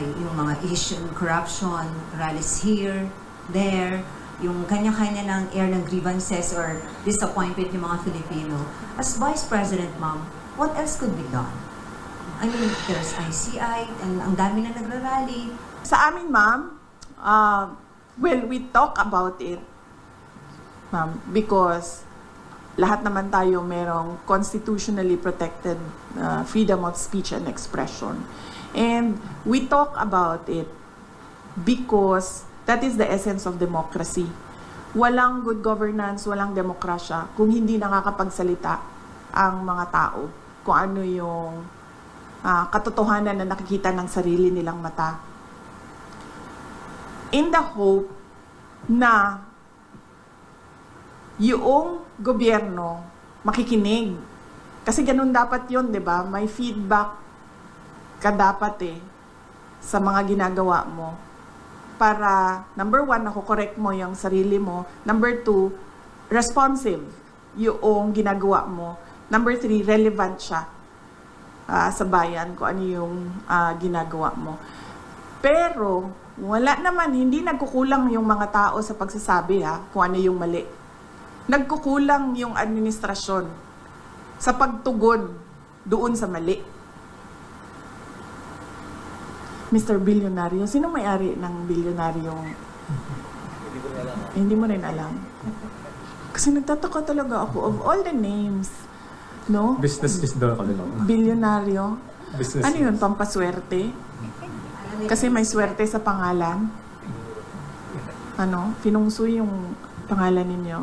ay yung mga issue, corruption, rallies here, there, yung kanya-kanya ng air ng grievances or disappointment yung mga Filipino. As Vice President, ma'am, what else could be done? I mean, there's ICI, and ang dami na nagrarally. Sa amin, ma'am, well, we talk about it, ma'am, because lahat naman tayo merong constitutionally protected freedom of speech and expression. And we talk about it because that is the essence of democracy. Walang good governance, walang demokrasya kung hindi nakakapagsalita ang mga tao kung ano yung katotohanan na nakikita ng sarili nilang mata. In the hope na yung gobyerno makikinig. Kasi ganun dapat yun, di ba? May feedback ka dapat sa mga ginagawa mo. Para, number one, nakokorek mo yung sarili mo. Number two, responsive yung ginagawa mo. Number three, relevant siya sa bayan kung ano yung ginagawa mo. Pero, wala naman, hindi nagkukulang yung mga tao sa pagsasabi kung ano yung mali. Nagkukulang yung administrasyon sa pagtugon doon sa mali. Mr. Bilyonaryo, sino may-ari ng bilyonaryong? Hindi mo rin alam. Kasi nagtataka talaga ako of all the names. No? Business is the Bilyonaryo. business. Ano yun? Pampaswerte? Kasi may swerte sa pangalan. Ano? Finungsoy yung pangalan ninyo.